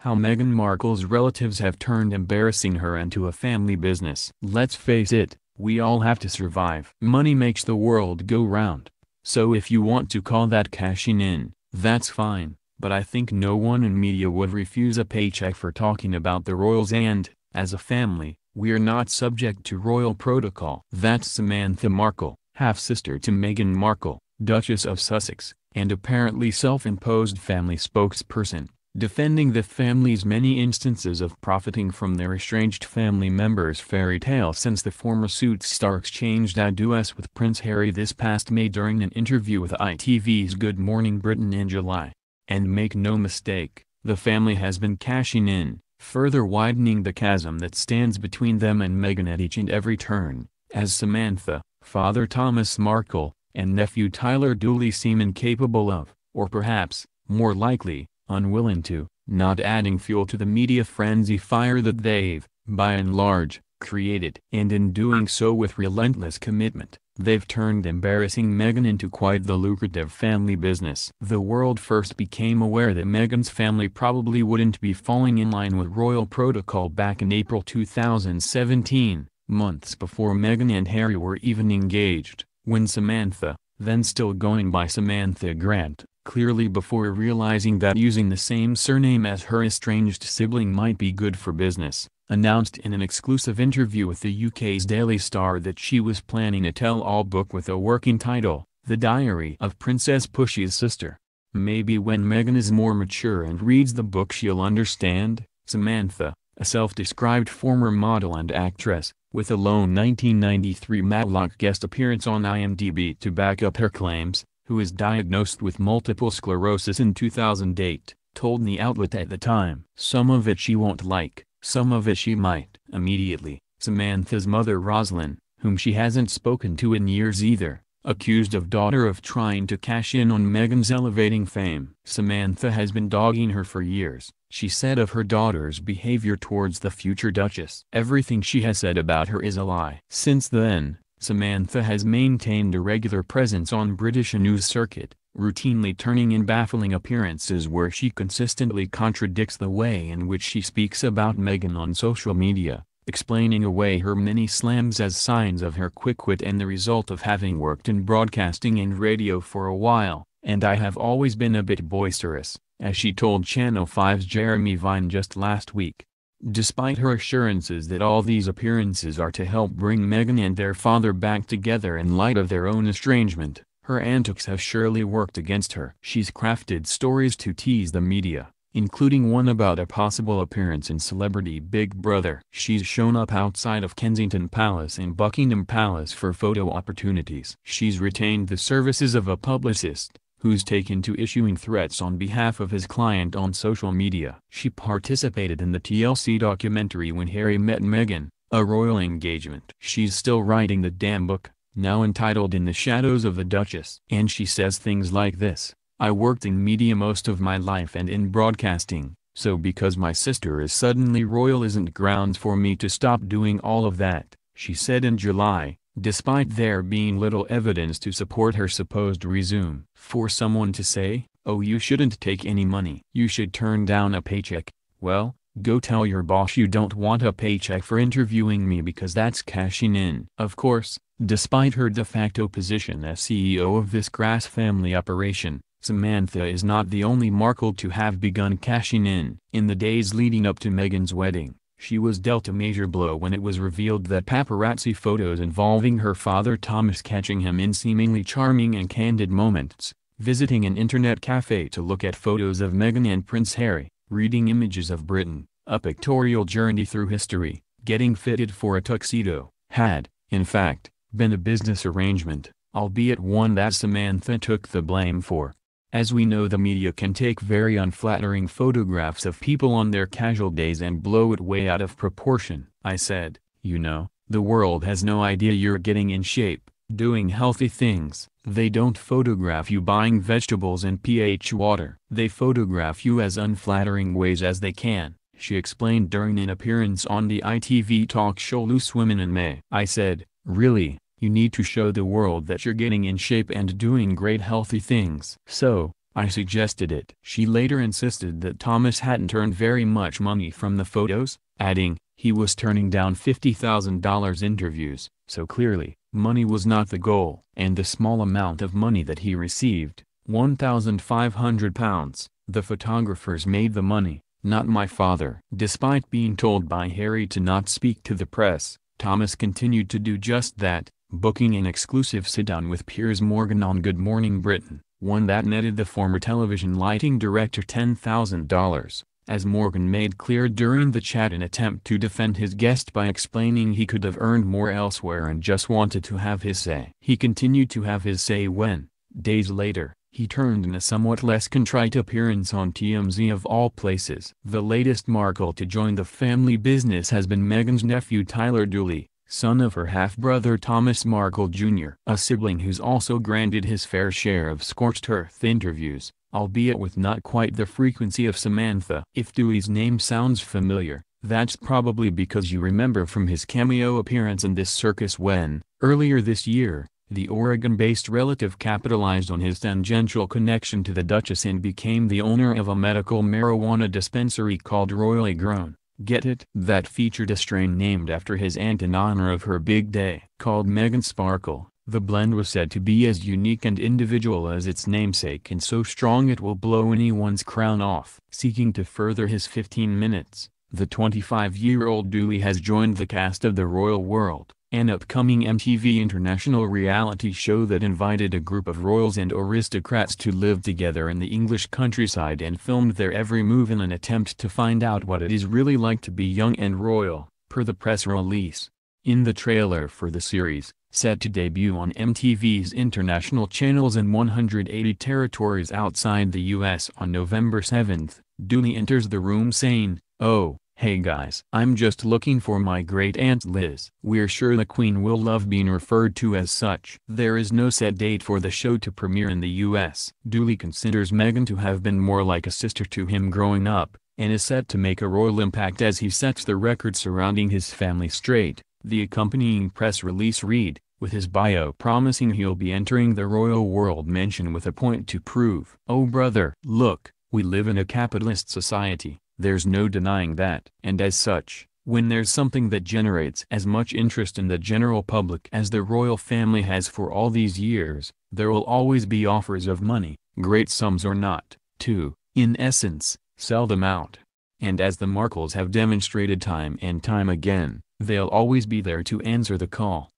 How Meghan Markle's relatives have turned embarrassing her into a family business. Let's face it, we all have to survive. Money makes the world go round. So if you want to call that cashing in, that's fine, but I think no one in media would refuse a paycheck for talking about the royals, and, as a family, we're not subject to royal protocol. That's Samantha Markle, half-sister to Meghan Markle, Duchess of Sussex, and apparently self-imposed family spokesperson, defending the family's many instances of profiting from their estranged family members' fairy tale since the former Suits star exchanged adieus with Prince Harry this past May during an interview with ITV's Good Morning Britain in July. And make no mistake, the family has been cashing in, further widening the chasm that stands between them and Meghan at each and every turn, as Samantha, father Thomas Markle, and nephew Tyler duly seem incapable of, or perhaps, more likely, unwilling to, not adding fuel to the media frenzy fire that they've, by and large, created. And in doing so with relentless commitment, they've turned embarrassing Meghan into quite the lucrative family business. The world first became aware that Meghan's family probably wouldn't be falling in line with royal protocol back in April 2017, months before Meghan and Harry were even engaged, when Samantha, then still going by Samantha Grant, clearly before realizing that using the same surname as her estranged sibling might be good for business, announced in an exclusive interview with the UK's Daily Star that she was planning a tell-all book with a working title, The Diary of Princess Pushy's Sister. Maybe when Meghan is more mature and reads the book she'll understand. Samantha, a self-described former model and actress, with a lone 1993 Matlock guest appearance on IMDb to back up her claims, who was diagnosed with multiple sclerosis in 2008, told the outlet at the time. Some of it she won't like, some of it she might. Immediately, Samantha's mother Roslyn, whom she hasn't spoken to in years either, accused of daughter of trying to cash in on Meghan's elevating fame. Samantha has been dogging her for years, she said of her daughter's behavior towards the future Duchess. Everything she has said about her is a lie. Since then, Samantha has maintained a regular presence on British news circuit, routinely turning in baffling appearances where she consistently contradicts the way in which she speaks about Meghan on social media, explaining away her many slams as signs of her quick wit and the result of having worked in broadcasting and radio for a while. And I have always been a bit boisterous, as she told Channel 5's Jeremy Vine just last week. Despite her assurances that all these appearances are to help bring Meghan and their father back together in light of their own estrangement, her antics have surely worked against her. She's crafted stories to tease the media, including one about a possible appearance in Celebrity Big Brother. She's shown up outside of Kensington Palace and Buckingham Palace for photo opportunities. She's retained the services of a publicist, who's taken to issuing threats on behalf of his client on social media. She participated in the TLC documentary When Harry Met Meghan, a royal engagement. She's still writing the damn book, now entitled In the Shadows of the Duchess. And she says things like this: "I worked in media most of my life and in broadcasting, so because my sister is suddenly royal isn't grounds for me to stop doing all of that," she said in July, despite there being little evidence to support her supposed resume. For someone to say, "Oh, you shouldn't take any money, you should turn down a paycheck," well, go tell your boss you don't want a paycheck for interviewing me, because that's cashing in. Of course, despite her de facto position as CEO of this Grass family operation, Samantha is not the only Markle to have begun cashing in. In the days leading up to Meghan's wedding, she was dealt a major blow when it was revealed that paparazzi photos involving her father Thomas catching him in seemingly charming and candid moments, visiting an internet cafe to look at photos of Meghan and Prince Harry, reading images of Britain, a pictorial journey through history, getting fitted for a tuxedo, had, in fact, been a business arrangement, albeit one that Samantha took the blame for. As we know, the media can take very unflattering photographs of people on their casual days and blow it way out of proportion. I said, "You know, the world has no idea you're getting in shape, doing healthy things. They don't photograph you buying vegetables and pH water. They photograph you as unflattering ways as they can," she explained during an appearance on the ITV talk show Loose Women in May. I said, "Really? You need to show the world that you're getting in shape and doing great healthy things." So, I suggested it. She later insisted that Thomas hadn't earned very much money from the photos, adding, he was turning down $50,000 interviews, so clearly, money was not the goal. And the small amount of money that he received, £1,500, the photographers made the money, not my father. Despite being told by Harry to not speak to the press, Thomas continued to do just that, booking an exclusive sit-down with Piers Morgan on Good Morning Britain, one that netted the former television lighting director $10,000, as Morgan made clear during the chat in an attempt to defend his guest by explaining he could have earned more elsewhere and just wanted to have his say. He continued to have his say when, days later, he turned in a somewhat less contrite appearance on TMZ of all places. The latest Markle to join the family business has been Meghan's nephew Tyler Dooley, son of her half-brother Thomas Markle Jr., a sibling who's also granted his fair share of scorched earth interviews, albeit with not quite the frequency of Samantha. If Dooley's name sounds familiar, that's probably because you remember from his cameo appearance in This Circus when, earlier this year, the Oregon-based relative capitalized on his tangential connection to the Duchess and became the owner of a medical marijuana dispensary called Royally Grown. Get it? That featured a strain named after his aunt in honor of her big day. Called Meghan Sparkle, the blend was said to be as unique and individual as its namesake and so strong it will blow anyone's crown off. Seeking to further his 15 minutes, the 25-year-old Dooley has joined the cast of The Royal World, an upcoming MTV international reality show that invited a group of royals and aristocrats to live together in the English countryside and filmed their every move in an attempt to find out what it is really like to be young and royal, per the press release. In the trailer for the series, set to debut on MTV's international channels in 180 territories outside the US on November 7th, Dooley enters the room saying, "Oh, hey guys, I'm just looking for my great-aunt Liz." We're sure the Queen will love being referred to as such. There is no set date for the show to premiere in the US. Dooley considers Meghan to have been more like a sister to him growing up, and is set to make a royal impact as he sets the record surrounding his family straight. The accompanying press release read, with his bio promising he'll be entering the royal world mention with a point to prove. "Oh brother, look, we live in a capitalist society. There's no denying that. And as such, when there's something that generates as much interest in the general public as the royal family has for all these years, there will always be offers of money, great sums or not, to, in essence, sell them out. And as the Markles have demonstrated time and time again, they'll always be there to answer the call."